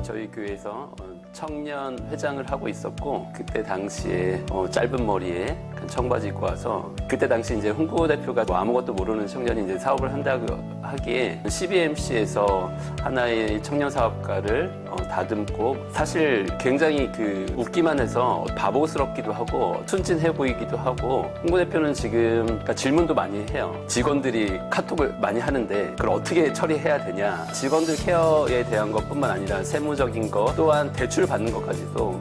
저희 교회에서 청년 회장을 하고 있었고, 그때 당시에 짧은 머리에 청바지 입고 와서, 그때 당시 이제 홍보 대표가 뭐 아무것도 모르는 청년이 이제 사업을 한다고 하기에 CBMC에서 하나의 청년 사업가를 다듬고, 사실 굉장히 웃기만 해서 바보스럽기도 하고 순진해 보이기도 하고, 홍보 대표는 지금 그러니까 질문도 많이 해요. 직원들이 카톡을 많이 하는데 그걸 어떻게 처리해야 되냐, 직원들 케어에 대한 것뿐만 아니라 세무적인 것 또한 대출 받는 것까지도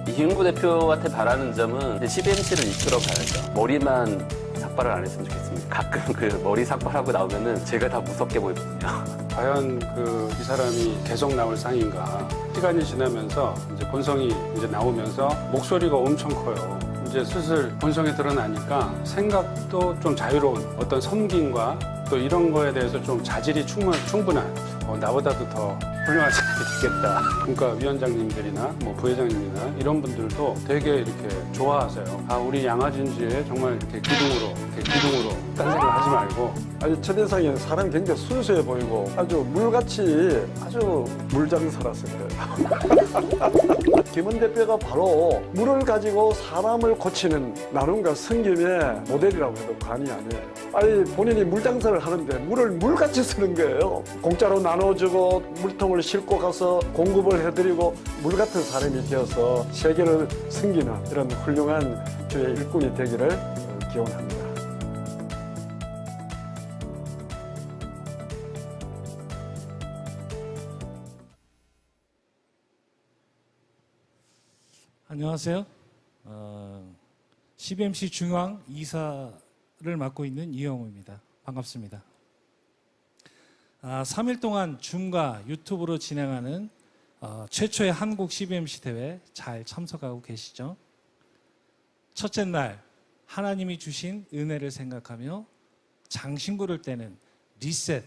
이 홍보 대표한테 바라는 점은 CBMC를 이끌어 가야죠. 머리만 삭발을 안 했으면 좋겠습니다. 가끔 머리 삭발하고 나오면은 제가 다 무섭게 보이거든요. 과연 이 사람이 계속 나올 상인가. 시간이 지나면서 이제 본성이 이제 나오면서 목소리가 엄청 커요. 이제 슬슬 본성이 드러나니까 생각도 좀 자유로운 어떤 섬김과 또 이런 거에 대해서 좀 자질이 충분한 나보다도 더 훌륭한 사람이 되겠다. 그러니까 위원장님들이나 뭐 부회장님이나 이런 분들도 되게 이렇게 좋아하세요. 아, 우리 양아진지에 정말 이렇게 기둥으로 딴 생각 하지 말고. 아주 첫인상에 사람이 굉장히 순수해 보이고 아주 물같이 아주 물장사라서요. 김은 대표가 바로 물을 가지고 사람을 고치는 나눔과 섬김의 모델이라고 해도 과언이 아니에요. 아니, 본인이 물장사를 하는데 물을 물같이 쓰는 거예요. 공짜로 나눠주고 물통을 싣고 가서 공급을 해드리고 물 같은 사람이 되어서 세계를 섬기는 이런 훌륭한 주의 일꾼이 되기를 기원합니다. 안녕하세요. CBMC 중앙 이사를 맡고 있는 이영우입니다. 반갑습니다. 3일 동안 줌과 유튜브로 진행하는 최초의 한국 CBMC 대회 잘 참석하고 계시죠? 첫째 날 하나님이 주신 은혜를 생각하며 장신구를 떼는 리셋.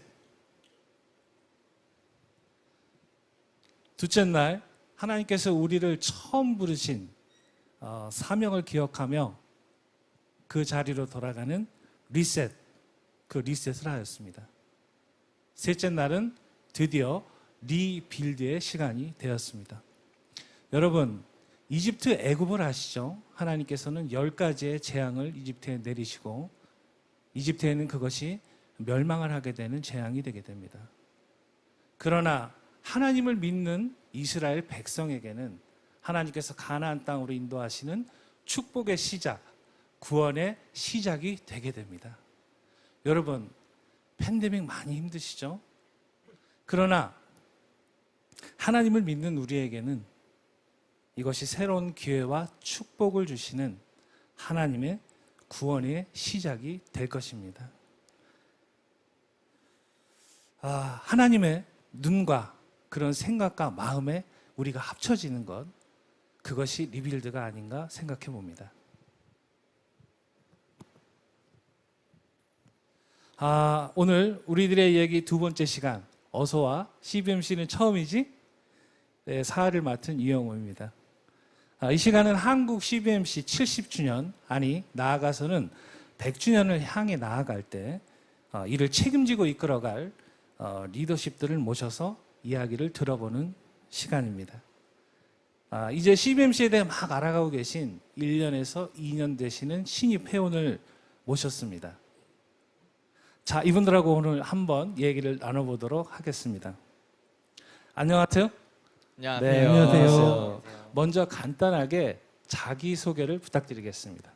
둘째 날 하나님께서 우리를 처음 부르신 사명을 기억하며 그 자리로 돌아가는 리셋, 그 리셋을 하였습니다. 셋째 날은 드디어 리빌드의 시간이 되었습니다. 여러분, 이집트 애굽을 아시죠? 하나님께서는 10가지의 재앙을 이집트에 내리시고 이집트에는 그것이 멸망을 하게 되는 재앙이 되게 됩니다. 그러나 하나님을 믿는 이스라엘 백성에게는 하나님께서 가나안 땅으로 인도하시는 축복의 시작, 구원의 시작이 되게 됩니다. 여러분, 팬데믹 많이 힘드시죠? 그러나 하나님을 믿는 우리에게는 이것이 새로운 기회와 축복을 주시는 하나님의 구원의 시작이 될 것입니다. 하나님의 눈과 그런 생각과 마음에 우리가 합쳐지는 것, 그것이 리빌드가 아닌가 생각해 봅니다. 오늘 우리들의 얘기 두 번째 시간, 어서와. CBMC는 처음이지? 네, 사활을 맡은 이영호입니다. 이 시간은 한국 CBMC 70주년, 아니 나아가서는 100주년을 향해 나아갈 때 이를 책임지고 이끌어갈 리더십들을 모셔서 이야기를 들어보는 시간입니다. 이제 CBMC에 대해 막 알아가고 계신 1년에서 2년 되시는 신입 회원을 모셨습니다. 자, 이분들하고 오늘 한번 얘기를 나눠보도록 하겠습니다. 안녕하세요. 안녕하세요. 네, 안녕하세요. 먼저 간단하게 자기소개를 부탁드리겠습니다.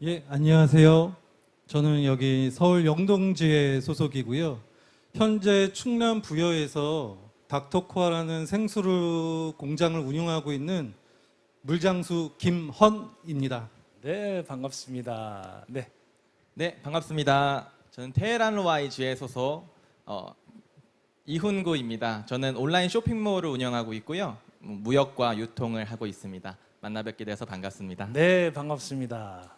예, 안녕하세요. 저는 여기 서울 영동지회 소속이고요. 현재 충남 부여에서 닥터코아라는 생수류 공장을 운영하고 있는 물장수 김헌입니다. 네, 반갑습니다. 네, 반갑습니다. 저는 테헤란 Y지회 소속 이훈구입니다. 저는 온라인 쇼핑몰을 운영하고 있고요. 무역과 유통을 하고 있습니다. 만나 뵙게 돼서 반갑습니다. 네, 반갑습니다.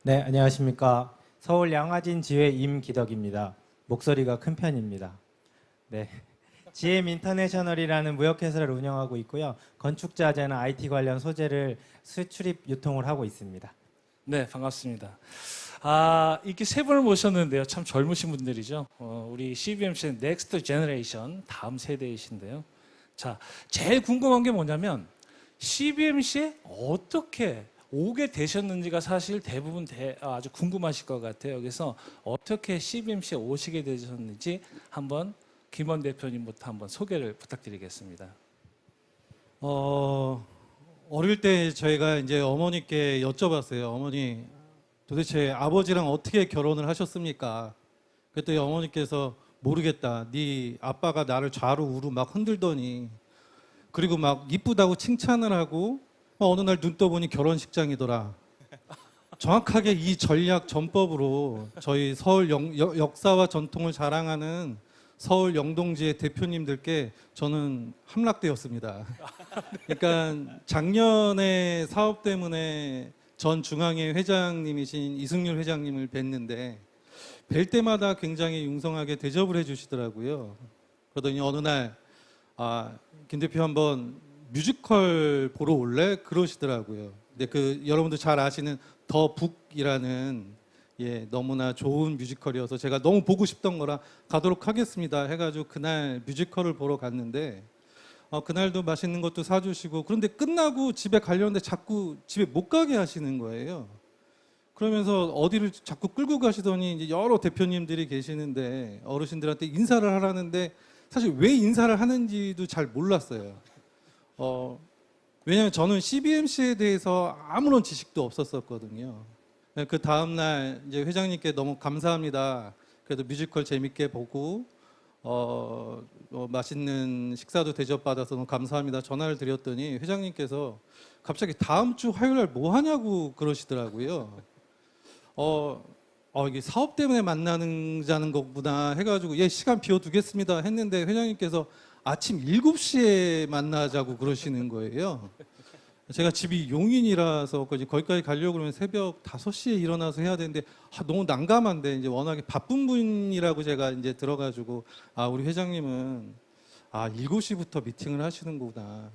네, 안녕하십니까. 서울 양화진 지회 임기덕입니다. 목소리가 큰 편입니다. 네, GM 인터내셔널이라는 무역회사를 운영하고 있고요. 건축자재나 IT 관련 소재를 수출입 유통을 하고 있습니다. 네, 반갑습니다. 이렇게 세 분을 모셨는데요. 참 젊으신 분들이죠. 우리 CBMC는 넥스트 제너레이션, 다음 세대이신데요. 자, 제일 궁금한 게 뭐냐면 CBMC에 어떻게 오게 되셨는지가 사실 대부분 아주 궁금하실 것 같아요. 그래서 어떻게 CBMC에 오시게 되셨는지 한번 김원 대표님부터 한번 소개를 부탁드리겠습니다. 어릴 때 저희가 이제 어머니께 여쭤봤어요. 어머니, 도대체 아버지랑 어떻게 결혼을 하셨습니까? 그랬더니 어머니께서 모르겠다. 네 아빠가 나를 좌로 우로 막 흔들더니 그리고 막 이쁘다고 칭찬을 하고 어느 날 눈 떠보니 결혼식장이더라. 정확하게 이 전략 전법으로 저희 서울 역사와 전통을 자랑하는 서울 영동지의 대표님들께 저는 함락되었습니다. 그러니까 작년에 사업 때문에 전 중앙회 회장님이신 이승률 회장님을 뵀는데 뵐 때마다 굉장히 융성하게 대접을 해주시더라고요. 그러더니 어느 날 김 대표 한번 뮤지컬 보러 올래? 그러시더라고요. 근데 그 여러분도 잘 아시는 더 북이라는 너무나 좋은 뮤지컬이어서 제가 너무 보고 싶던 거라 가도록 하겠습니다 해가지고 그날 뮤지컬을 보러 갔는데 그날도 맛있는 것도 사주시고 그런데 끝나고 집에 가려는데 자꾸 집에 못 가게 하시는 거예요. 그러면서 어디를 자꾸 끌고 가시더니 이제 여러 대표님들이 계시는데 어르신들한테 인사를 하라는데 사실 왜 인사를 하는지도 잘 몰랐어요. 왜냐하면 저는 CBMC에 대해서 아무런 지식도 없었었거든요. 그 다음날 이제 회장님께 너무 감사합니다. 그래도 뮤지컬 재밌게 보고 맛있는 식사도 대접받아서 너무 감사합니다. 전화를 드렸더니 회장님께서 갑자기 다음 주 화요일 날 뭐 하냐고 그러시더라고요. 이게 사업 때문에 만나자는 거구나 해가지고 시간 비워두겠습니다 했는데 회장님께서 아침 7시에 만나자고 그러시는 거예요. 제가 집이 용인이라서 거기까지 가려고 그러면 새벽 5시에 일어나서 해야 되는데 너무 난감한데 이제 워낙에 바쁜 분이라고 제가 이제 들어가지고 우리 회장님은 7시부터 미팅을 하시는 거구나.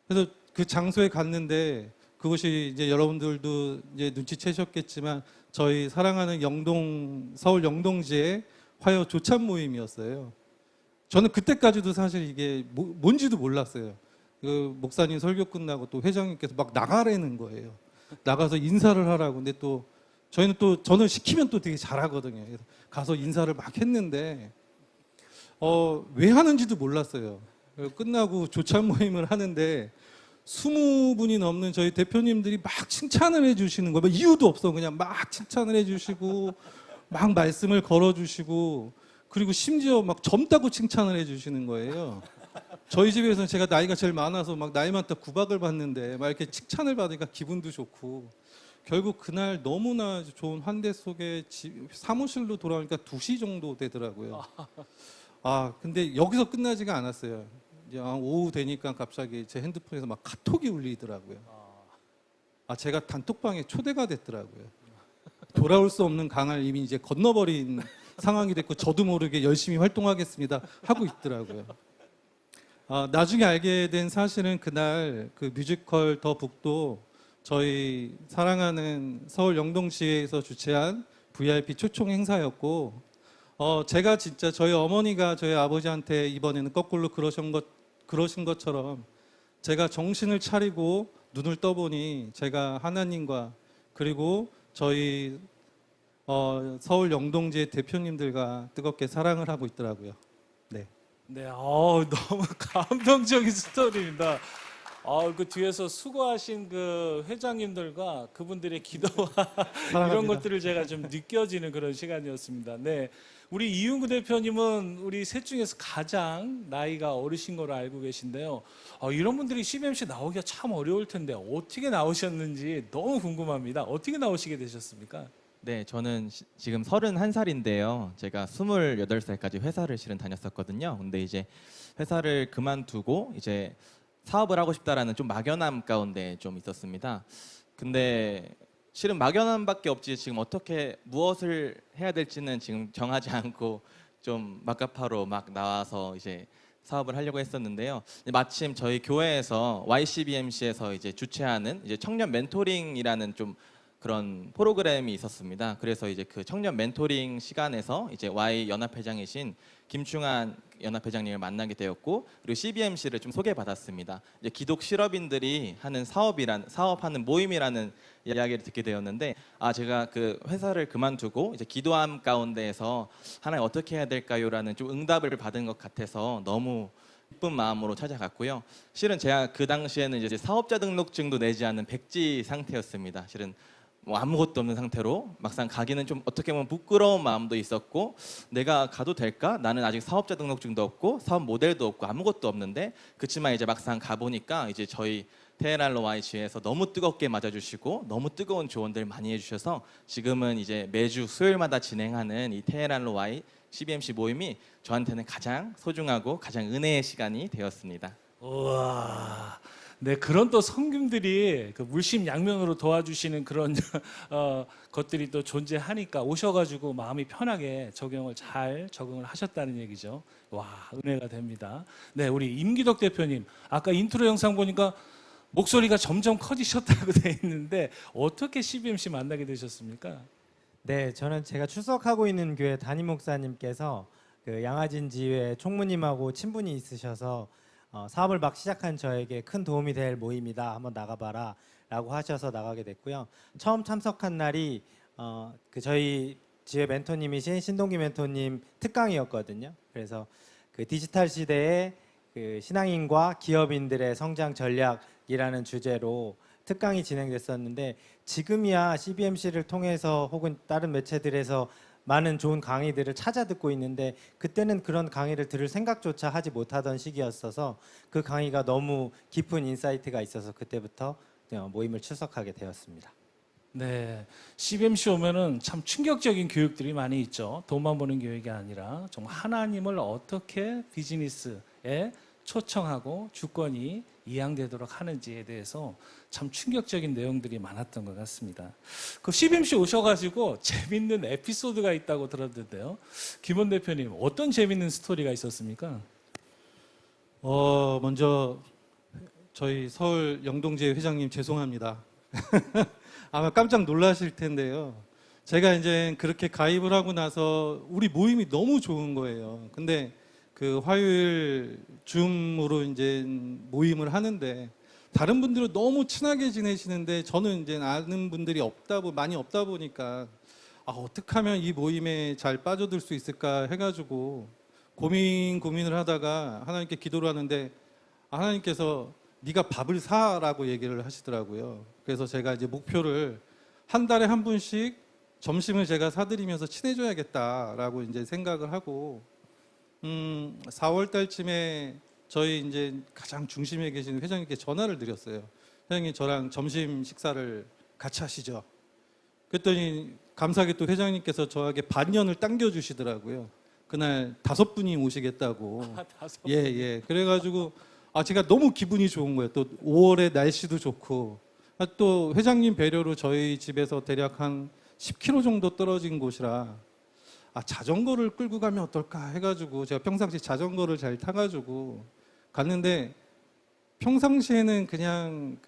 그래서 그 장소에 갔는데 그곳이 이제 여러분들도 이제 눈치채셨겠지만 저희 사랑하는 서울 영동지의 화요 조찬 모임이었어요. 저는 그때까지도 사실 이게 뭔지도 몰랐어요. 그 목사님 설교 끝나고 또 회장님께서 막 나가라는 거예요. 나가서 인사를 하라고. 근데 또 저는 시키면 또 되게 잘하거든요. 그래서 가서 인사를 막 했는데 왜 하는지도 몰랐어요. 끝나고 조찬 모임을 하는데 20분이 넘는 저희 대표님들이 막 칭찬을 해주시는 거예요. 이유도 없어. 그냥 막 칭찬을 해주시고 막 말씀을 걸어주시고 그리고 심지어 막 젊다고 칭찬을 해주시는 거예요. 저희 집에서는 제가 나이가 제일 많아서 막 나이 많다 구박을 받는데 막 이렇게 칭찬을 받으니까 기분도 좋고 결국 그날 너무나 좋은 환대 속에 사무실로 돌아오니까 2시 정도 되더라고요. 근데 여기서 끝나지가 않았어요. 이제 오후 되니까 갑자기 제 핸드폰에서 막 카톡이 울리더라고요. 제가 단톡방에 초대가 됐더라고요. 돌아올 수 없는 강을 이미 이제 건너버린 상황이 됐고 저도 모르게 열심히 활동하겠습니다 하고 있더라고요. 나중에 알게 된 사실은 그날 그 뮤지컬 더 북도 저희 사랑하는 서울 영동시에서 주최한 VIP 초청 행사였고 제가 진짜 저희 어머니가 저희 아버지한테 이번에는 거꾸로 그러신 것처럼 제가 정신을 차리고 눈을 떠보니 제가 하나님과 그리고 저희 서울 영동지의 대표님들과 뜨겁게 사랑을 하고 있더라고요. 네, 너무 감동적인 스토리입니다. 그 뒤에서 수고하신 그 회장님들과 그분들의 기도와 이런 것들을 제가 좀 느껴지는 그런 시간이었습니다. 네, 우리 이윤구 대표님은 우리 셋 중에서 가장 나이가 어리신 걸로 알고 계신데요. 이런 분들이 CBMC 나오기가 참 어려울 텐데 어떻게 나오셨는지 너무 궁금합니다. 어떻게 나오시게 되셨습니까? 네, 저는 지금 31살인데요. 제가 28살까지 회사를 실은 다녔었거든요. 근데 이제 회사를 그만두고 이제 사업을 하고 싶다라는 좀 막연함 가운데 좀 있었습니다. 근데 실은 막연함밖에 없지 지금 어떻게 무엇을 해야 될지는 지금 정하지 않고 좀 막가파로 막 나와서 이제 사업을 하려고 했었는데요. 마침 저희 교회에서 YCBMC에서 이제 주최하는 이제 청년 멘토링이라는 좀 그런 프로그램이 있었습니다. 그래서 이제 그 청년 멘토링 시간에서 이제 Y 연합회장이신 김충한 연합회장님을 만나게 되었고, 그리고 CBMC를 좀 소개받았습니다. 이제 기독 실업인들이 하는 사업하는 모임이라는 이야기를 듣게 되었는데, 제가 그 회사를 그만두고 이제 기도함 가운데에서 하나님 어떻게 해야 될까요라는 좀 응답을 받은 것 같아서 너무 기쁜 마음으로 찾아갔고요. 실은 제가 그 당시에는 이제 사업자 등록증도 내지 않은 백지 상태였습니다. 실은 뭐 아무것도 없는 상태로 막상 가기는 좀 어떻게 보면 부끄러운 마음도 있었고, 내가 가도 될까? 나는 아직 사업자 등록증도 없고 사업 모델도 없고 아무것도 없는데, 그렇지만 이제 막상 가보니까 이제 저희 테헤란로 Y지에서 너무 뜨겁게 맞아주시고 너무 뜨거운 조언들 많이 해주셔서 지금은 이제 매주 수요일마다 진행하는 이 테헤란로 Y CBMC 모임이 저한테는 가장 소중하고 가장 은혜의 시간이 되었습니다. 우와. 네, 그런 또 성김들이 그 물심양면으로 도와주시는 그런 것들이 또 존재하니까 오셔가지고 마음이 편하게 잘 적응을 하셨다는 얘기죠. 와, 은혜가 됩니다. 네, 우리 임기덕 대표님, 아까 인트로 영상 보니까 목소리가 점점 커지셨다고 돼 있는데 어떻게 CBMC 만나게 되셨습니까? 네, 저는 제가 출석하고 있는 교회 담임 목사님께서 그 양화진 지회 총무님하고 친분이 있으셔서 사업을 막 시작한 저에게 큰 도움이 될 모임이다, 한번 나가봐라 라고 하셔서 나가게 됐고요. 처음 참석한 날이 그 저희 지회 멘토님이신 신동기 멘토님 특강이었거든요. 그래서 그 디지털 시대의 그 신앙인과 기업인들의 성장 전략이라는 주제로 특강이 진행됐었는데, 지금이야 CBMC를 통해서 혹은 다른 매체들에서 많은 좋은 강의들을 찾아 듣고 있는데, 그때는 그런 강의를 들을 생각조차 하지 못하던 시기였어서 그 강의가 너무 깊은 인사이트가 있어서 그때부터 모임을 출석하게 되었습니다. 네, CBMC 오면은 참 충격적인 교육들이 많이 있죠. 돈만 버는 교육이 아니라 정말 하나님을 어떻게 비즈니스에 초청하고 주권이 이양되도록 하는지에 대해서 참 충격적인 내용들이 많았던 것 같습니다. 그 CBMC 오셔가지고 재밌는 에피소드가 있다고 들었는데요. 김원 대표님, 어떤 재밌는 스토리가 있었습니까? 먼저 저희 서울 영동제 회장님 죄송합니다. 아마 깜짝 놀라실 텐데요. 제가 이제 그렇게 가입을 하고 나서 우리 모임이 너무 좋은 거예요. 근데 그 화요일 줌으로 이제 모임을 하는데 다른 분들은 너무 친하게 지내시는데 저는 이제 아는 분들이 많이 없다 보니까 어떻게 하면 이 모임에 잘 빠져들 수 있을까 해가지고 고민을 하다가 하나님께 기도를 하는데, 하나님께서 네가 밥을 사라고 얘기를 하시더라고요. 그래서 제가 이제 목표를 한 달에 한 분씩 점심을 제가 사드리면서 친해져야겠다라고 이제 생각을 하고, 4월 달쯤에 저희 이제 가장 중심에 계신 회장님께 전화를 드렸어요. 회장님, 저랑 점심 식사를 같이 하시죠. 그랬더니 감사하게 또 회장님께서 저에게 반년을 당겨주시더라고요. 그날 5분이 오시겠다고. 예. 그래가지고 제가 너무 기분이 좋은 거예요. 또 5월에 날씨도 좋고, 또 회장님 배려로 저희 집에서 대략 한 10km 정도 떨어진 곳이라 자전거를 끌고 가면 어떨까 해가지고, 제가 평상시 자전거를 잘 타가지고 갔는데, 평상시에는 그냥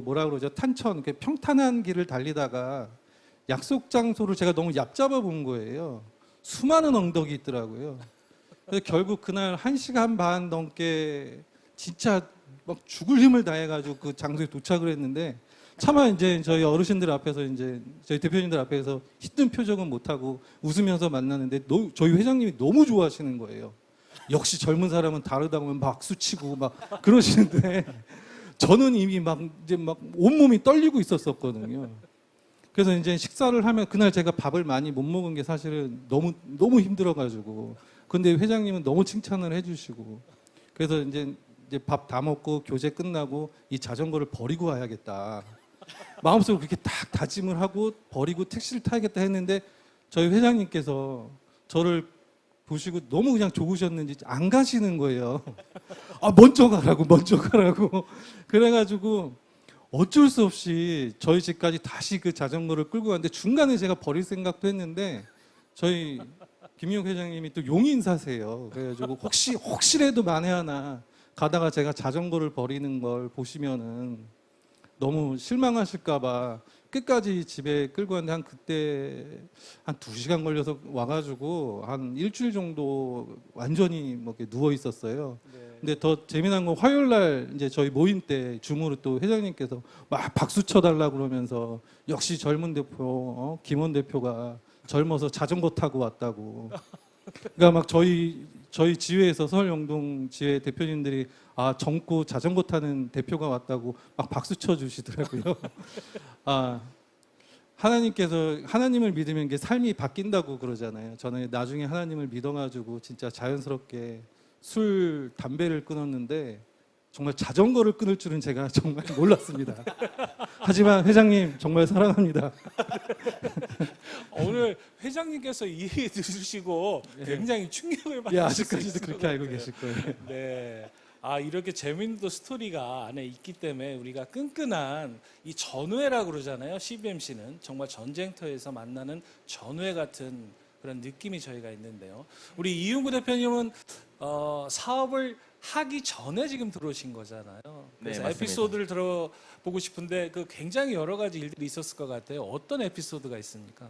뭐라 그러죠, 탄천, 평탄한 길을 달리다가 약속 장소를 제가 너무 얕잡아 본 거예요. 수많은 언덕이 있더라고요. 그래서 결국 그날 1시간 반 넘게 진짜 막 죽을 힘을 다해가지고 그 장소에 도착을 했는데, 차마 이제 저희 어르신들 앞에서 이제 저희 대표님들 앞에서 힘든 표정은 못하고 웃으면서 만났는데, 저희 회장님이 너무 좋아하시는 거예요. 역시 젊은 사람은 다르다고 하면 막 수치고 막 그러시는데 저는 이미 막 온몸이 떨리고 있었거든요. 그래서 이제 식사를 하면, 그날 제가 밥을 많이 못 먹은 게 사실은 너무 힘들어가지고, 근데 회장님은 너무 칭찬을 해주시고, 그래서 이제 밥 다 먹고 교제 끝나고 이 자전거를 버리고 와야겠다, 마음속으로 그렇게 딱 다짐을 하고 버리고 택시를 타야겠다 했는데, 저희 회장님께서 저를 보시고 너무 그냥 좋으셨는지 안 가시는 거예요. 먼저 가라고. 그래가지고 어쩔 수 없이 저희 집까지 다시 그 자전거를 끌고 갔는데, 중간에 제가 버릴 생각도 했는데 저희 김용 회장님이 또 용인사세요. 그래가지고 혹시라도 만에 하나 가다가 제가 자전거를 버리는 걸 보시면은 너무 실망하실까봐 끝까지 집에 끌고 왔는데 한 그때 한 2시간 걸려서 와가지고 한 일주일 정도 완전히 뭐 이렇게 누워 있었어요. 근데 더 재미난 건 화요일 날 이제 저희 모임 때 줌으로 또 회장님께서 막 박수 쳐달라 그러면서 역시 젊은 대표 김원 대표가 젊어서 자전거 타고 왔다고. 그러니까 막 저희 지회에서 서울영동 지회 대표님들이 아 젊고 자전거 타는 대표가 왔다고 막 박수 쳐 주시더라고요. 아 하나님께서 하나님을 믿으면 이게 삶이 바뀐다고 그러잖아요. 저는 나중에 하나님을 믿어가지고 진짜 자연스럽게 술 담배를 끊었는데 정말 자전거를 끊을 줄은 제가 정말 몰랐습니다. 하지만 회장님 정말 사랑합니다. 오늘 회장님께서 이해 들으시고 굉장히 충격을 예, 받으셨어요. 아직까지도 그렇게 알고 계실 거예요. 네. 아 이렇게 재미있는 또 스토리가 안에 있기 때문에 우리가 끈끈한 이 전우회라고 그러잖아요. CBMC는 정말 전쟁터에서 만나는 전우회 같은 그런 느낌이 저희가 있는데요. 우리 이윤구 대표님은 사업을 하기 전에 지금 들어오신 거잖아요. 그래서 맞습니다. 에피소드를 들어보고 싶은데 그 굉장히 여러 가지 일들이 있었을 것 같아요. 어떤 에피소드가 있습니까?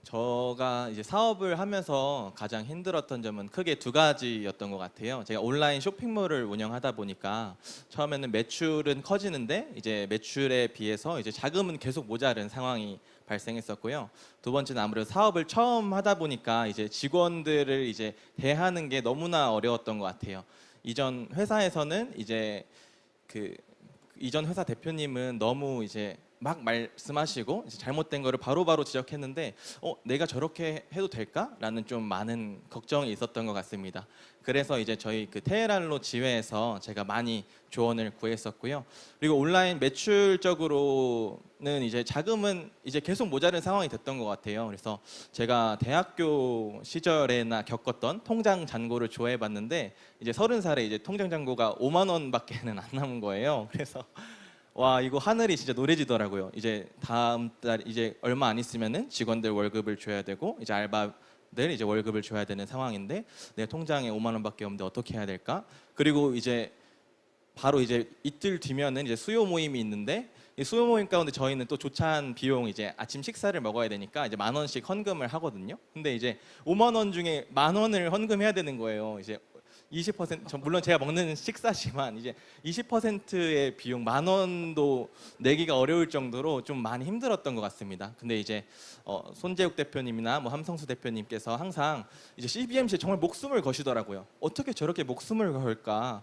제가 이제 사업을 하면서 가장 힘들었던 점은 크게 2가지였던 것 같아요. 제가 온라인 쇼핑몰을 운영하다 보니까 처음에는 매출은 커지는데 이제 매출에 비해서 이제 자금은 계속 모자른 상황이 발생했었고요. 2번째는 아무래도 사업을 처음 하다 보니까 이제 직원들을 이제 대하는 게 너무나 어려웠던 것 같아요. 이전 회사에서는 이제 이전 회사 대표님은 너무 이제 막 말씀하시고 이제 잘못된 거를 바로바로 지적했는데 내가 저렇게 해도 될까?라는 좀 많은 걱정이 있었던 것 같습니다. 그래서 이제 저희 테헤란로 지회에서 제가 많이 조언을 구했었고요. 그리고 온라인 매출적으로는 이제 자금은 이제 계속 모자른 상황이 됐던 것 같아요. 그래서 제가 대학교 시절에나 겪었던 통장 잔고를 조회해봤는데 이제 30살에 이제 통장 잔고가 5만 원밖에는 안 남은 거예요. 그래서 와 이거 하늘이 진짜 노래지더라고요. 이제 다음 달 이제 얼마 안 있으면은 직원들 월급을 줘야 되고 이제 알바들 이제 월급을 줘야 되는 상황인데 내 통장에 5만 원밖에 없는데 어떻게 해야 될까? 그리고 이제 바로 이제 이틀 뒤면은 이제 수요 모임이 있는데 이 수요 모임 가운데 저희는 또 조찬 비용 이제 아침 식사를 먹어야 되니까 이제 10,000원씩 헌금을 하거든요. 근데 이제 5만 원 중에 10,000원을 헌금해야 되는 거예요. 이제 20% 물론 제가 먹는 식사지만 이제 20%의 비용 10,000원도 내기가 어려울 정도로 좀 많이 힘들었던 것 같습니다. 근데 이제 손재욱 대표님이나 뭐 함성수 대표님께서 항상 이제 CBMC에 정말 목숨을 거시더라고요. 어떻게 저렇게 목숨을 걸까?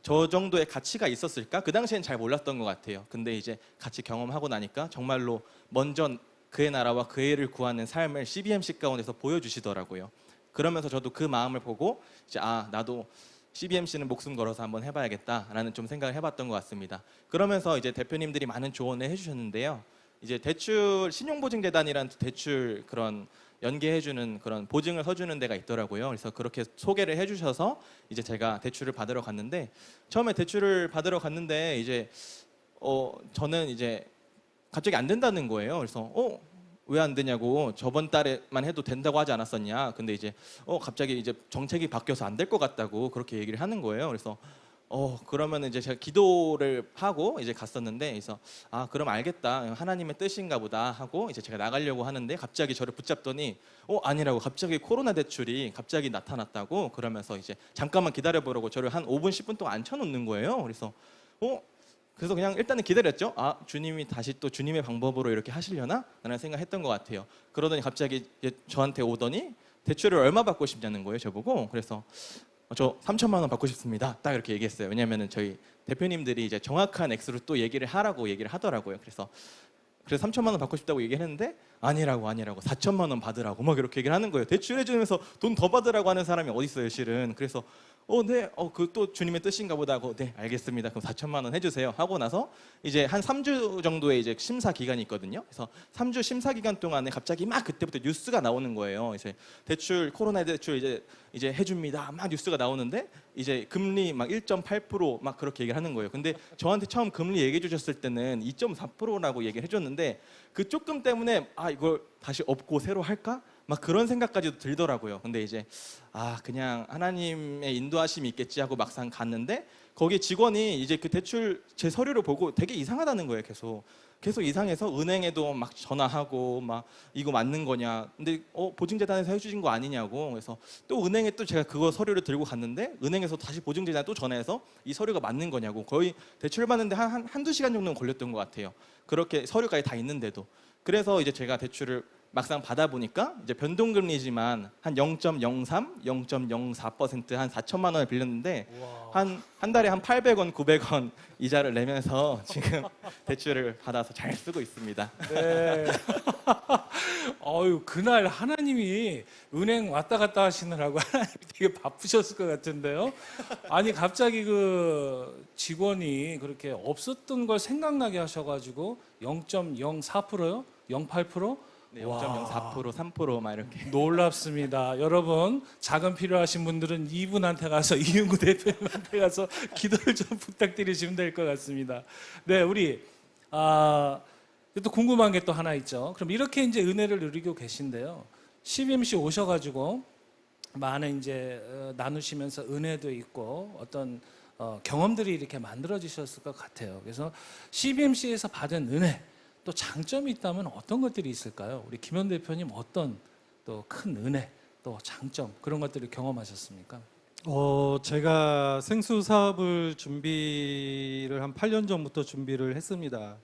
저 정도의 가치가 있었을까? 그 당시엔 잘 몰랐던 것 같아요. 근데 이제 같이 경험하고 나니까 정말로 먼저 그의 나라와 그 애를 구하는 삶을 CBMC 가운데서 보여주시더라고요. 그러면서 저도 그 마음을 보고 이제 나도 CBMC는 목숨 걸어서 한번 해봐야겠다라는 좀 생각을 해봤던 것 같습니다. 그러면서 이제 대표님들이 많은 조언을 해주셨는데요. 이제 대출 신용보증재단이라는 대출 그런 연계해주는 그런 보증을 서주는 데가 있더라고요. 그래서 그렇게 소개를 해주셔서 이제 제가 대출을 받으러 갔는데 처음에 대출을 받으러 갔는데 이제 저는 이제 갑자기 안 된다는 거예요. 그래서 왜 안 되냐고 저번 달에만 해도 된다고 하지 않았었냐. 근데 이제 갑자기 이제 정책이 바뀌어서 안 될 것 같다고 그렇게 얘기를 하는 거예요. 그래서 그러면 이제 제가 기도를 하고 이제 갔었는데 그래서 그럼 알겠다 하나님의 뜻인가 보다 하고 이제 제가 나가려고 하는데 갑자기 저를 붙잡더니 아니라고 갑자기 코로나 대출이 갑자기 나타났다고 그러면서 이제 잠깐만 기다려보라고 저를 한 5분 10분 동안 앉혀놓는 거예요. 그래서 그냥 일단은 기다렸죠. 주님이 다시 또 주님의 방법으로 이렇게 하시려나? 라는 생각했던 것 같아요. 그러더니 갑자기 저한테 오더니 대출을 얼마 받고 싶냐는 거예요, 저보고. 그래서 저 3천만 원 받고 싶습니다. 딱 이렇게 얘기했어요. 왜냐면은 저희 대표님들이 이제 정확한 액수를 또 얘기를 하더라고요. 그래서 3천만 원 받고 싶다고 얘기했는데 아니라고 4천만 원 받으라고 막 이렇게 얘기를 하는 거예요. 대출해 주면서 돈 더 받으라고 하는 사람이 어디 있어요, 실은. 그래서 네, 그 또 주님의 뜻인가 보다 하고 네, 알겠습니다. 그럼 4천만 원 해주세요. 하고 나서 이제 한 3주 정도의 이제 심사 기간이 있거든요. 그래서 3주 심사 기간 동안에 갑자기 막 그때부터 뉴스가 나오는 거예요. 이제 대출 코로나 대출 이제 해줍니다. 막 뉴스가 나오는데 이제 금리 막 1.8% 막 그렇게 얘기를 하는 거예요. 근데 저한테 처음 금리 얘기해 주셨을 때는 2.4%라고 얘기를 해줬는데 그 조금 때문에 이걸 다시 업고 새로 할까? 막 그런 생각까지도 들더라고요. 근데 이제 그냥 하나님의 인도하심이 있겠지 하고 막상 갔는데 거기 직원이 이제 그 대출 제 서류를 보고 되게 이상하다는 거예요. 계속 이상해서 은행에도 막 전화하고 막 이거 맞는 거냐. 근데 보증재단에서 해주신 거 아니냐고. 그래서 또 은행에 또 제가 그거 서류를 들고 갔는데 은행에서 다시 보증재단에 또 전화해서 이 서류가 맞는 거냐고. 거의 대출 받는데 한두 시간 정도는 걸렸던 것 같아요. 그렇게 서류까지 다 있는데도. 그래서 이제 제가 대출을 막상 받아보니까 이제 변동금리지만 한 0.03, 0.04% 한 4천만 원을 빌렸는데 한 달에 한 800원, 900원 이자를 내면서 지금 대출을 받아서 잘 쓰고 있습니다. 네. 그날 하나님이 은행 왔다 갔다 하시느라고 하나님이 되게 바쁘셨을 것 같은데요. 아니 갑자기 그 직원이 그렇게 없었던 걸 생각나게 하셔가지고 0.04%요? 0.8%? 네, 0.04%, 3% 막 이렇게. 놀랍습니다. 여러분 작은 필요하신 분들은 이분한테 가서 이윤구 대표님한테 가서 기도를 좀 부탁드리시면 될 것 같습니다. 네, 우리 또 궁금한 게 또 하나 있죠. 그럼 이렇게 이제 은혜를 누리고 계신데요. CBMC 오셔가지고 많은 이제 나누시면서 은혜도 있고 어떤 경험들이 이렇게 만들어지셨을 것 같아요. 그래서 CBMC에서 받은 은혜 또 장점이 있다면 어떤 것들이 있을까요? 우리 김현 대표님 어떤 또 큰 은혜 또 장점 그런 것들을 경험하셨습니까? 제가 생수 사업을 준비를 한 8년 전부터 준비를 했습니다.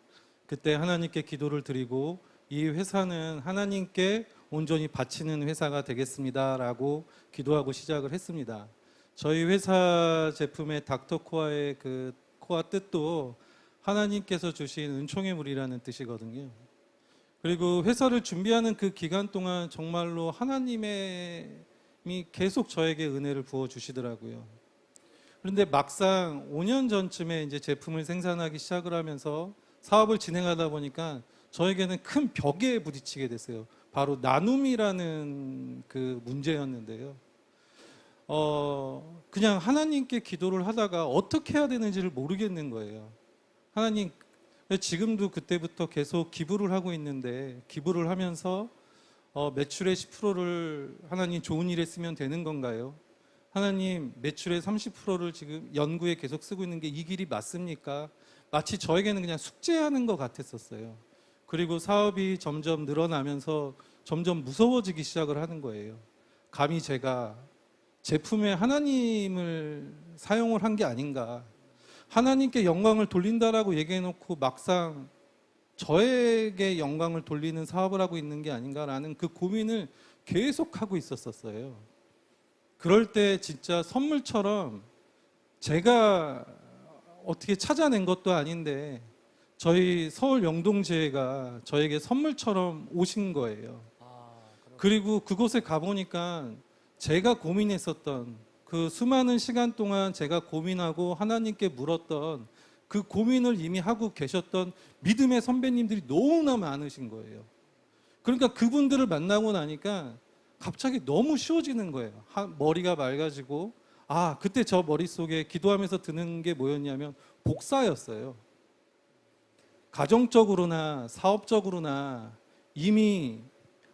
그때 하나님께 기도를 드리고 이 회사는 하나님께 온전히 바치는 회사가 되겠습니다라고 기도하고 시작을 했습니다. 저희 회사 제품의 닥터코아의 그 코아 뜻도 하나님께서 주신 은총의 물이라는 뜻이거든요. 그리고 회사를 준비하는 그 기간 동안 정말로 하나님이 계속 저에게 은혜를 부어 주시더라고요. 그런데 막상 5년 전쯤에 이제 제품을 생산하기 시작을 하면서 사업을 진행하다 보니까 저에게는 큰 벽에 부딪히게 됐어요. 바로 나눔이라는 그 문제였는데요. 그냥 하나님께 기도를 하다가 어떻게 해야 되는지를 모르겠는 거예요. 하나님, 지금도 그때부터 계속 기부를 하고 있는데 기부를 하면서 매출의 10%를 하나님 좋은 일에 쓰면 되는 건가요? 하나님, 매출의 30%를 지금 연구에 계속 쓰고 있는 게 이 길이 맞습니까? 마치 저에게는 그냥 숙제하는 것 같았었어요. 그리고 사업이 점점 늘어나면서 점점 무서워지기 시작을 하는 거예요. 감히 제가 제품에 하나님을 사용을 한 게 아닌가. 하나님께 영광을 돌린다라고 얘기해놓고 막상 저에게 영광을 돌리는 사업을 하고 있는 게 아닌가라는 그 고민을 계속하고 있었어요. 그럴 때 진짜 선물처럼 제가 어떻게 찾아낸 것도 아닌데 저희 서울 영동제가 저에게 선물처럼 오신 거예요. 그리고 그곳에 가보니까 제가 고민했었던 그 수많은 시간 동안 제가 고민하고 하나님께 물었던 그 고민을 이미 하고 계셨던 믿음의 선배님들이 너무나 많으신 거예요. 그러니까 그분들을 만나고 나니까 갑자기 너무 쉬워지는 거예요. 머리가 맑아지고 그때 저 머릿속에 기도하면서 드는 게 뭐였냐면 복사였어요. 가정적으로나 사업적으로나 이미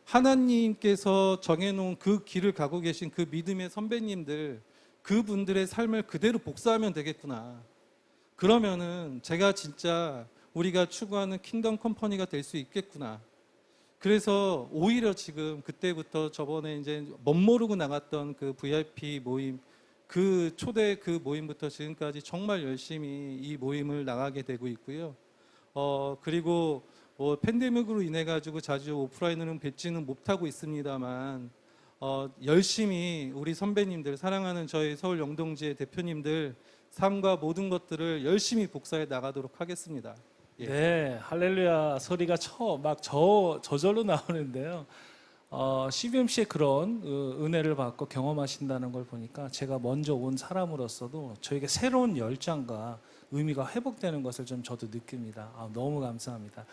하나님께서 정해놓은 그 길을 가고 계신 그 믿음의 선배님들, 그분들의 삶을 그대로 복사하면 되겠구나. 그러면은 제가 진짜 우리가 추구하는 킹덤 컴퍼니가 될 수 있겠구나. 그래서 오히려 지금 그때부터 저번에 이제 멋모르고 나갔던 그 VIP 모임, 그 초대 그 모임부터 지금까지 정말 열심히 이 모임을 나가게 되고 있고요. 그리고 팬데믹으로 인해 가지고 자주 오프라인으로는 뵙지는 못하고 있습니다만 열심히 우리 선배님들, 사랑하는 저희 서울 영동지의 대표님들 삶과 모든 것들을 열심히 복사해 나가도록 하겠습니다. 예. 네, 할렐루야 소리가 저절로 나오는데요. CBMC의 그런 은혜를 받고 경험하신다는 걸 보니까 제가 먼저 온 사람으로서도 저에게 새로운 열정과 의미가 회복되는 것을 좀 저도 느낍니다. 너무 감사합니다.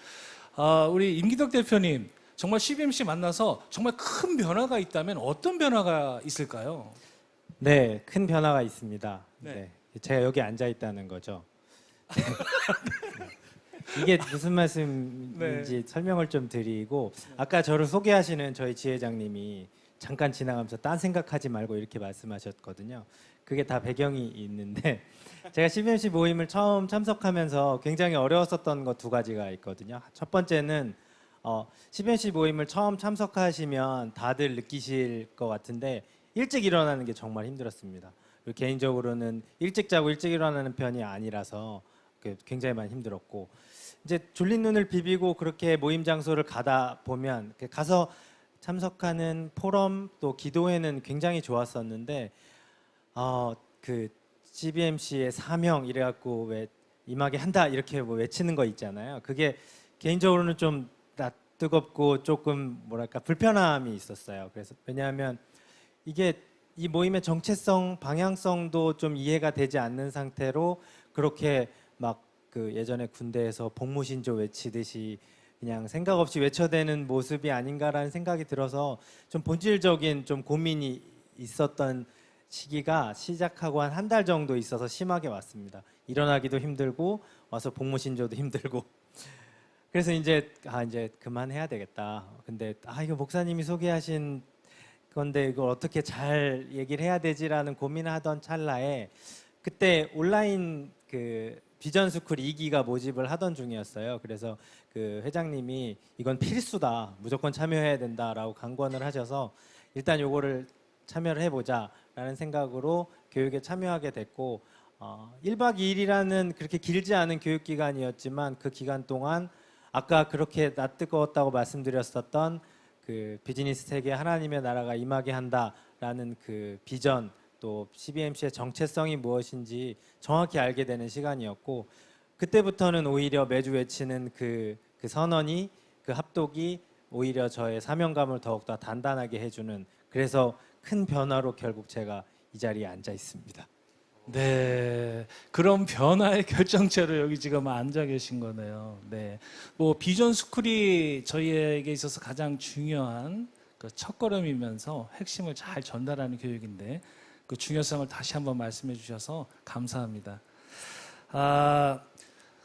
우리 임기덕 대표님, 정말 CBMC 만나서 정말 큰 변화가 있다면 어떤 변화가 있을까요? 네, 큰 변화가 있습니다. 네. 네, 제가 여기 앉아 있다는 거죠. 이게 무슨 말씀인지 설명을 좀 드리고 아까 저를 소개하시는 저희 지회장님이 잠깐 지나가면서 딴 생각하지 말고 이렇게 말씀하셨거든요. 그게 다 배경이 있는데 제가 CBMC 모임을 처음 참석하면서 굉장히 어려웠었던 것 두 가지가 있거든요. 첫 번째는 CBMC 모임을 처음 참석하시면 다들 느끼실 것 같은데 일찍 일어나는 게 정말 힘들었습니다. 그리고 개인적으로는 일찍 자고 일찍 일어나는 편이 아니라서 굉장히 많이 힘들었고 이제 졸린 눈을 비비고 그렇게 모임 장소를 가다 보면 가서 참석하는 포럼 또 기도회는 굉장히 좋았었는데 그 CBMC의 사명 이래갖고 왜 임하게 한다 이렇게 뭐 외치는 거 있잖아요. 그게 개인적으로는 좀 뜨겁고 조금 뭐랄까 불편함이 있었어요. 그래서 왜냐하면 이게 이 모임의 정체성, 방향성도 좀 이해가 되지 않는 상태로 그렇게 막 그 예전에 군대에서 복무신조 외치듯이 그냥 생각 없이 외쳐대는 모습이 아닌가라는 생각이 들어서 좀 본질적인 좀 고민이 있었던 시기가 시작하고 한 달 정도 있어서 심하게 왔습니다. 일어나기도 힘들고 와서 복무신조도 힘들고 그래서 이제 그만해야 되겠다. 근데 이거 목사님이 소개하신 건데 이걸 어떻게 잘 얘기를 해야 되지라는 고민을 하던 찰나에 그때 온라인 그 비전 스쿨 2기가 모집을 하던 중이었어요. 그래서 그 회장님이 이건 필수다. 무조건 참여해야 된다라고 강권을 하셔서 일단 요거를 참여를 해보자라는 생각으로 교육에 참여하게 됐고 1박 2일이라는 그렇게 길지 않은 교육 기간이었지만 그 기간 동안 아까 그렇게 낯뜨거웠다고 말씀드렸었던 그 비즈니스 세계 하나님의 나라가 임하게 한다라는 그 비전 또 CBMC의 정체성이 무엇인지 정확히 알게 되는 시간이었고 그때부터는 오히려 매주 외치는 그 선언이 그 합독이 오히려 저의 사명감을 더욱더 단단하게 해주는 그래서 큰 변화로 결국 제가 이 자리에 앉아 있습니다. 네, 그런 변화의 결정체로 여기 지금 앉아 계신 거네요. 네, 뭐 비전 스쿨이 저희에게 있어서 가장 중요한 그 첫걸음이면서 핵심을 잘 전달하는 교육인데 그 중요성을 다시 한번 말씀해 주셔서 감사합니다.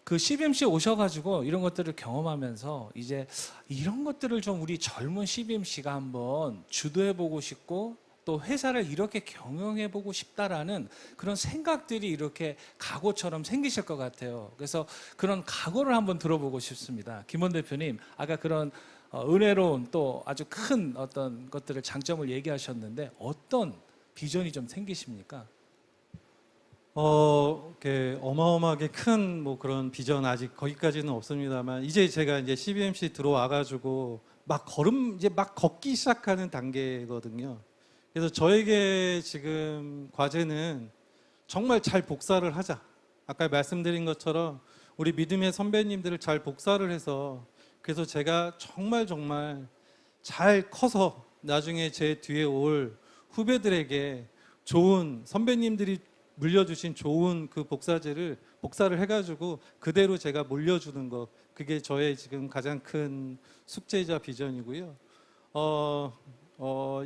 그 CBMC에 오셔가지고 이런 것들을 경험하면서 이제 이런 것들을 좀 우리 젊은 CBMC가 한번 주도해보고 싶고 또 회사를 이렇게 경영해보고 싶다라는 그런 생각들이 이렇게 각오처럼 생기실 것 같아요. 그래서 그런 각오를 한번 들어보고 싶습니다. 김원 대표님, 아까 그런 은혜로운 또 아주 큰 어떤 것들을 장점을 얘기하셨는데 어떤 비전이 좀 생기십니까? 이렇게 어마어마하게 큰 뭐 그런 비전 아직 거기까지는 없습니다만 이제 제가 이제 CBMC 들어와가지고 막 걷기 시작하는 단계거든요. 그래서 저에게 지금 과제는 정말 잘 복사를 하자. 아까 말씀드린 것처럼 우리 믿음의 선배님들을 잘 복사를 해서 그래서 제가 정말 잘 커서 나중에 제 뒤에 올 후배들에게 좋은 선배님들이 물려주신 좋은 그 복사를 해가지고 그대로 제가 물려주는 것 그게 저의 지금 가장 큰 숙제이자 비전이고요.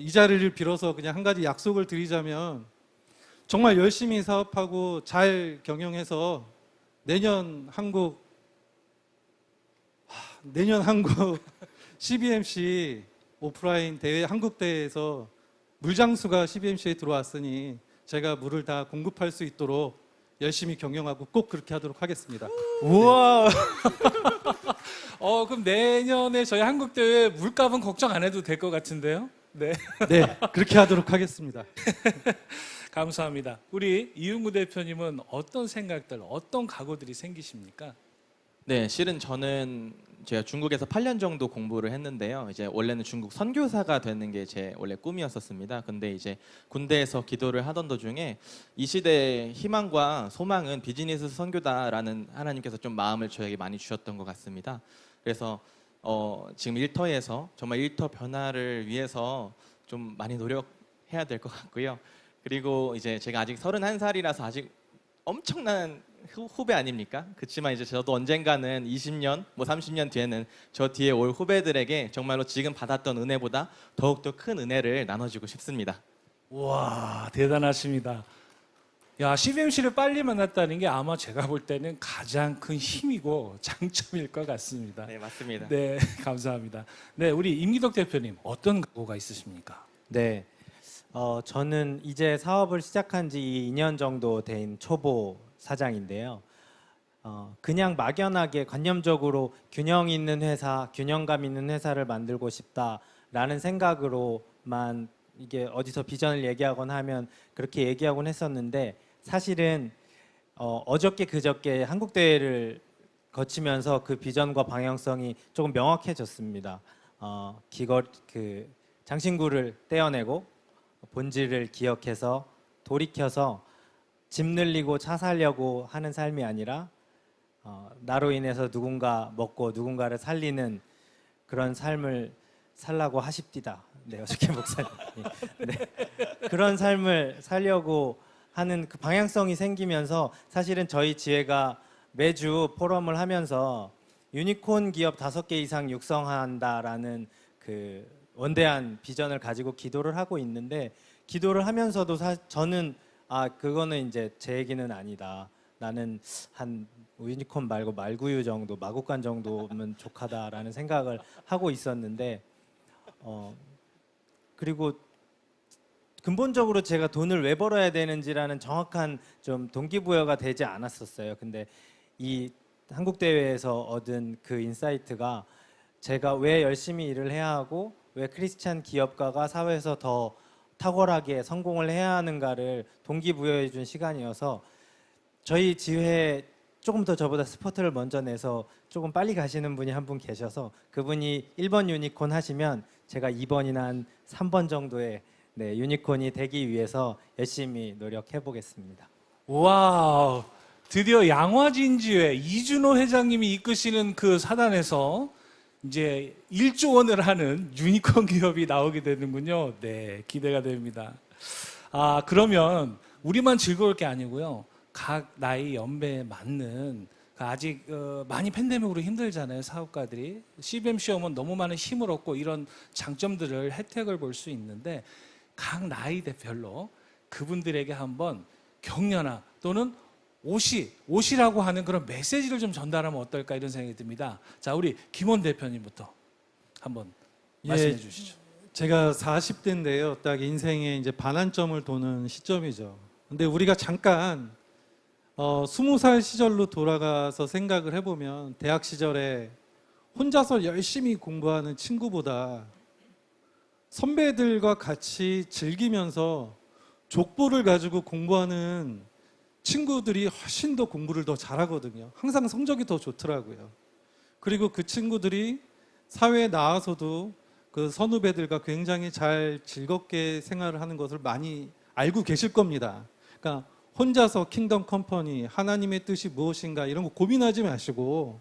이 자리를 빌어서 그냥 한 가지 약속을 드리자면 정말 열심히 사업하고 잘 경영해서 내년 한국 CBMC 오프라인 대회 한국 대회에서 물장수가 CBMC에 들어왔으니 제가 물을 다 공급할 수 있도록 열심히 경영하고 꼭 그렇게 하도록 하겠습니다. 우와. 그럼 내년에 저희 한국대회 물값은 걱정 안 해도 될 것 같은데요? 네. 네, 그렇게 하도록 하겠습니다. 감사합니다. 우리 이윤구 대표님은 어떤 생각들, 어떤 각오들이 생기십니까? 네, 실은 저는 제가 중국에서 8년 정도 공부를 했는데요. 이제 원래는 중국 선교사가 되는 게 제 원래 꿈이었었습니다. 근데 이제 군대에서 기도를 하던 도중에 이 시대의 희망과 소망은 비즈니스 선교다라는 하나님께서 좀 마음을 저에게 많이 주셨던 것 같습니다. 그래서 지금 일터에서 정말 일터 변화를 위해서 좀 많이 노력해야 될 것 같고요. 그리고 이제 제가 아직 31살이라서 아직 엄청난 후배 아닙니까? 그렇지만 이제 저도 언젠가는 20년, 뭐 30년 뒤에는 저 뒤에 올 후배들에게 정말로 지금 받았던 은혜보다 더욱더 큰 은혜를 나눠주고 싶습니다. 와, 대단하십니다. 야, CBMC를 빨리 만났다는 게 아마 제가 볼 때는 가장 큰 힘이고 장점일 것 같습니다. 네, 맞습니다. 네, 감사합니다. 네, 우리 임기덕 대표님 어떤 각오가 있으십니까? 네. 저는 이제 사업을 시작한 지 2년 정도 된 초보 사장인데요. 그냥 막연하게 관념적으로 균형 있는 회사, 균형감 있는 회사를 만들고 싶다라는 생각으로만 이게 어디서 비전을 얘기하거나 하면 그렇게 얘기하곤 했었는데 사실은 어저께 그저께 한국 대회를 거치면서 그 비전과 방향성이 조금 명확해졌습니다. 그 장신구를 떼어내고 본질을 기억해서 돌이켜서 집 늘리고 차 살려고 하는 삶이 아니라 나로 인해서 누군가 먹고 누군가를 살리는 그런 삶을 살라고 하십디다. 네, 어저께 목사님. 네. 그런 삶을 살려고 하는 그 방향성이 생기면서 사실은 저희 지회가 매주 포럼을 하면서 유니콘 기업 5개 이상 육성한다라는 그 원대한 비전을 가지고 기도를 하고 있는데 기도를 하면서도 저는 그거는 이제 제 얘기는 아니다. 나는 한 유니콘 말고 말구유 정도, 마구간 정도면 족하다라는 생각을 하고 있었는데 그리고 근본적으로 제가 돈을 왜 벌어야 되는지라는 정확한 좀 동기부여가 되지 않았었어요. 근데 이 한국 대회에서 얻은 그 인사이트가 제가 왜 열심히 일을 해야 하고 왜 크리스찬 기업가가 사회에서 더 탁월하게 성공을 해야 하는가를 동기부여해 준 시간이어서 저희 지회에 조금 더 저보다 스포트를 먼저 내서 조금 빨리 가시는 분이 한 분 계셔서 그분이 1번 유니콘 하시면 제가 2번이나 한 3번 정도의 유니콘이 되기 위해서 열심히 노력해 보겠습니다. 와우, 드디어 양화진지회 이준호 회장님이 이끄시는 그 사단에서 이제 1조 원을 하는 유니콘 기업이 나오게 되는군요. 네, 기대가 됩니다. 그러면 우리만 즐거울 게 아니고요. 각 나이 연배에 맞는 아직 많이 팬데믹으로 힘들잖아요, 사업가들이. CBMC 오면 너무 많은 힘을 얻고 이런 장점들을 혜택을 볼 수 있는데 각 나이대별로 그분들에게 한번 격려나 또는 옷이라고 하는 그런 메시지를 좀 전달하면 어떨까 이런 생각이 듭니다. 자, 우리 김원 대표님부터 한번 말씀해 주시죠. 제가 40대인데요. 딱 인생의 이제 반환점을 도는 시점이죠. 근데 우리가 잠깐 20살 시절로 돌아가서 생각을 해보면 대학 시절에 혼자서 열심히 공부하는 친구보다 선배들과 같이 즐기면서 족보를 가지고 공부하는 친구들이 훨씬 더 공부를 더 잘하거든요. 항상 성적이 더 좋더라고요. 그리고 그 친구들이 사회에 나와서도 그 선후배들과 굉장히 잘 즐겁게 생활을 하는 것을 많이 알고 계실 겁니다. 그러니까 혼자서 킹덤 컴퍼니, 하나님의 뜻이 무엇인가 이런 거 고민하지 마시고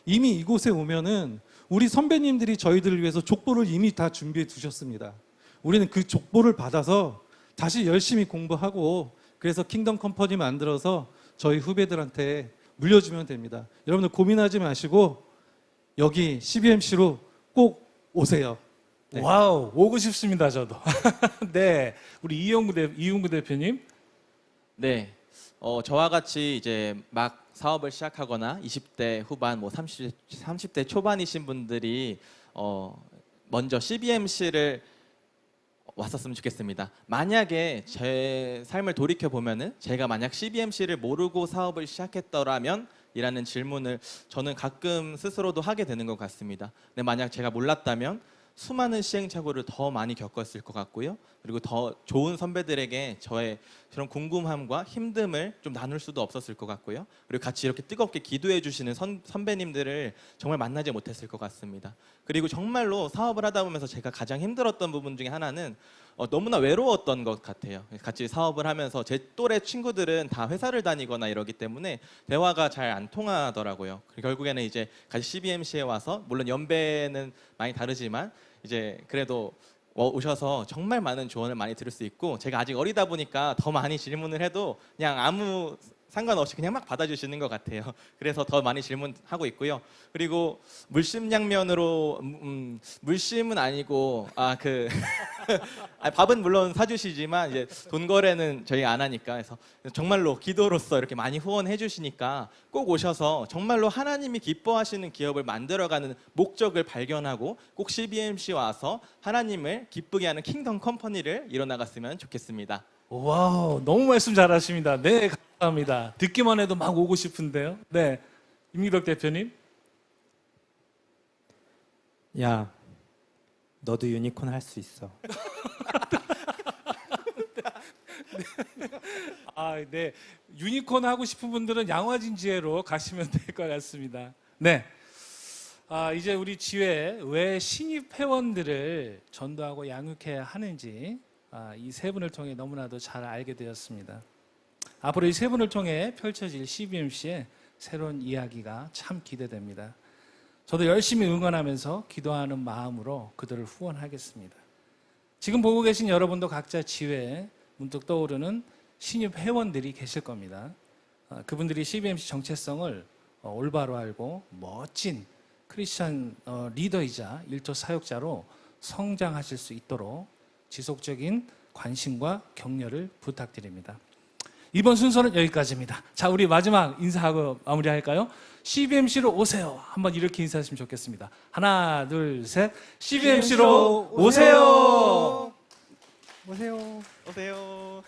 이미 이곳에 오면은 우리 선배님들이 저희들을 위해서 족보를 이미 다 준비해 두셨습니다. 우리는 그 족보를 받아서 다시 열심히 공부하고 그래서 킹덤 컴퍼니 만들어서 저희 후배들한테 물려주면 됩니다. 여러분들 고민하지 마시고 여기 CBMC로 꼭 오세요. 네. 와우, 오고 싶습니다, 저도. 네, 우리 이용구 대표님. 네, 저와 같이 이제 막 사업을 시작하거나 20대 후반, 뭐 30대 초반이신 분들이 먼저 CBMC를 왔었으면 좋겠습니다. 만약에 제 삶을 돌이켜 보면은 제가 만약 CBMC를 모르고 사업을 시작했더라면 이라는 질문을 저는 가끔 스스로도 하게 되는 것 같습니다. 근데 만약 제가 몰랐다면 수많은 시행착오를 더 많이 겪었을 것 같고요. 그리고 더 좋은 선배들에게 저의 그런 궁금함과 힘듦을 좀 나눌 수도 없었을 것 같고요. 그리고 같이 이렇게 뜨겁게 기도해 주시는 선배님들을 정말 만나지 못했을 것 같습니다. 그리고 정말로 사업을 하다 보면서 제가 가장 힘들었던 부분 중에 하나는 너무나 외로웠던 것 같아요. 같이 사업을 하면서 제 또래 친구들은 다 회사를 다니거나 이러기 때문에 대화가 잘 안 통하더라고요. 결국에는 이제 같이 CBMC에 와서 물론 연배는 많이 다르지만 이제 그래도 오셔서 정말 많은 조언을 많이 들을 수 있고 제가 아직 어리다 보니까 더 많이 질문을 해도 그냥 아무 상관없이 그냥 막 받아주시는 것 같아요. 그래서 더 많이 질문하고 있고요. 그리고 물심양면으로 물심은 아니고 밥은 물론 사주시지만 이제 돈 거래는 저희 안 하니까 그래서 정말로 기도로서 이렇게 많이 후원해 주시니까 꼭 오셔서 정말로 하나님이 기뻐하시는 기업을 만들어가는 목적을 발견하고 꼭 CBMC 와서 하나님을 기쁘게 하는 킹덤 컴퍼니를 이뤄나갔으면 좋겠습니다. 와우, 너무 말씀 잘하십니다. 네, 감사합니다. 듣기만 해도 막 오고 싶은데요. 네, 임기덕 대표님. 야, 너도 유니콘 할 수 있어. 네, 유니콘 하고 싶은 분들은 양화진 지회로 가시면 될 것 같습니다. 네, 이제 우리 지회 왜 신입 회원들을 전도하고 양육해야 하는지 이 세 분을 통해 너무나도 잘 알게 되었습니다. 앞으로 이 세 분을 통해 펼쳐질 CBMC의 새로운 이야기가 참 기대됩니다. 저도 열심히 응원하면서 기도하는 마음으로 그들을 후원하겠습니다. 지금 보고 계신 여러분도 각자 지회에 문득 떠오르는 신입 회원들이 계실 겁니다. 그분들이 CBMC 정체성을 올바로 알고 멋진 크리스천 리더이자 일터 사역자로 성장하실 수 있도록 지속적인 관심과 격려를 부탁드립니다. 이번 순서는 여기까지입니다. 자, 우리 마지막 인사하고 마무리할까요? CBMC로 오세요. 한번 이렇게 인사하시면 좋겠습니다. 하나, 둘, 셋. CBMC로 오세요. 오세요. 오세요.